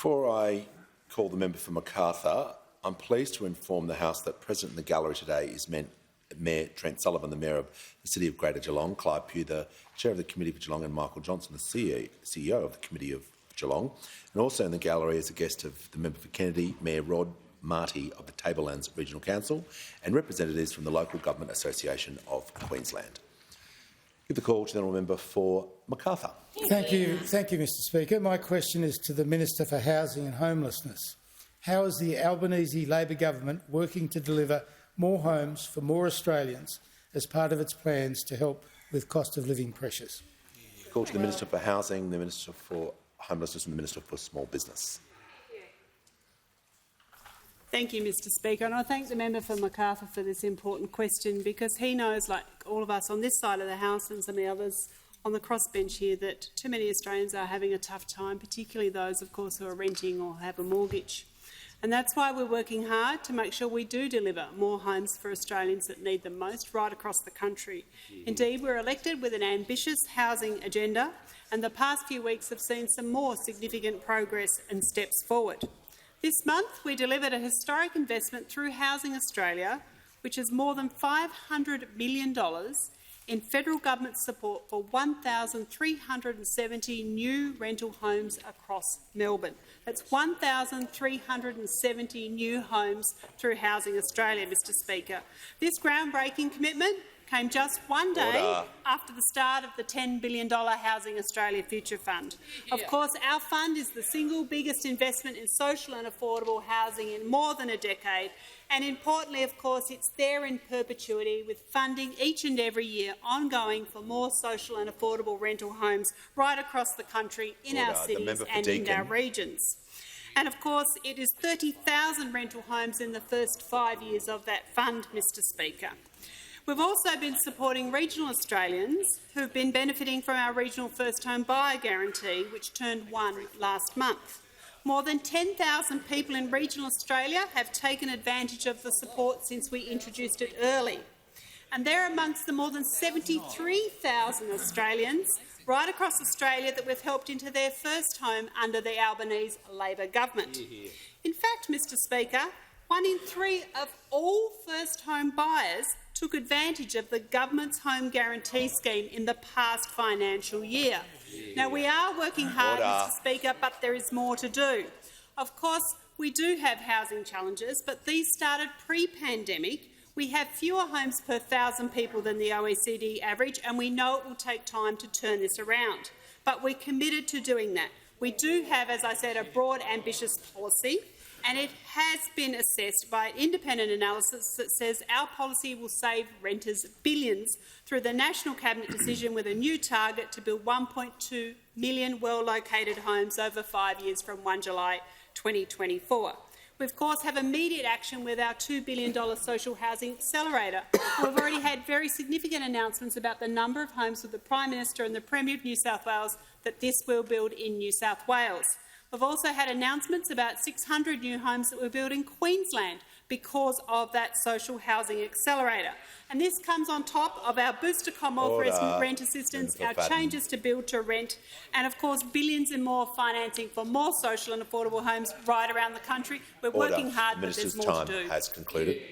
Before I call the member for Macarthur, I'm pleased to inform the House that present in the gallery today is Mayor Trent Sullivan, the Mayor of the City of Greater Geelong, Clive Pugh, the Chair of the Committee for Geelong, and Michael Johnson, the CEO of the Committee of Geelong. And also in the gallery is a guest of the member for Kennedy, Mayor Rod Marty of the Tablelands Regional Council, and representatives from the Local Government Association of Queensland. Give the call to the honourable member for Macarthur. Thank you, Mr Speaker. My question is to the Minister for Housing and Homelessness. How is the Albanese Labor government working to deliver more homes for more Australians as part of its plans to help with cost of living pressures? Call to the Minister for Housing, the Minister for Homelessness and the Minister for Small Business. Thank you, Mr Speaker, and I thank the member for Macarthur for this important question, because he knows, like all of us on this side of the House and some of the others on the crossbench here, that too many Australians are having a tough time, particularly those, of course, who are renting or have a mortgage. And that's why we're working hard to make sure we do deliver more homes for Australians that need them most right across the country. Indeed, we're elected with an ambitious housing agenda, and the past few weeks have seen some more significant progress and steps forward. This month, we delivered a historic investment through Housing Australia, which is more than $500 million in federal government support for 1,370 new rental homes across Melbourne. That's 1,370 new homes through Housing Australia, Mr Speaker. This groundbreaking commitment came just one day after the start of the $10 billion Housing Australia Future Fund. Of course, our fund is the single biggest investment in social and affordable housing in more than a decade, and importantly, of course, it's there in perpetuity, with funding each and every year ongoing for more social and affordable rental homes right across the country, in our cities and in our regions. And of course, it is 30,000 rental homes in the first 5 years of that fund, Mr Speaker. We've also been supporting regional Australians who have been benefiting from our regional first home buyer guarantee, which turned 1 last month. More than 10,000 people in regional Australia have taken advantage of the support since we introduced it early. And they're amongst the more than 73,000 Australians right across Australia that we've helped into their first home under the Albanese Labor government. In fact, Mr Speaker, 1 in 3 of all first home buyers took advantage of the government's home guarantee scheme in the past financial year. Now, we are working hard, Mr Speaker, but there is more to do. Of course, we do have housing challenges, but these started pre-pandemic. We have fewer homes per 1,000 people than the OECD average, and we know it will take time to turn this around. But we're committed to doing that. We do have, as I said, a broad, ambitious policy, and it has been assessed by independent analysis that says our policy will save renters billions through the National Cabinet decision, with a new target to build 1.2 million well-located homes over 5 years from 1 July 2024. We, of course, have immediate action with our $2 billion social housing accelerator. We've already had very significant announcements about the number of homes with the Prime Minister and the Premier of New South Wales that this will build in New South Wales. We've also had announcements about 600 new homes that we're building in Queensland because of that social housing accelerator. And this comes on top of our booster Commonwealth rent assistance, our changes to build to rent, and of course billions in more financing for more social and affordable homes right around the country. We're working hard, but there's more to do. The Minister's time has concluded.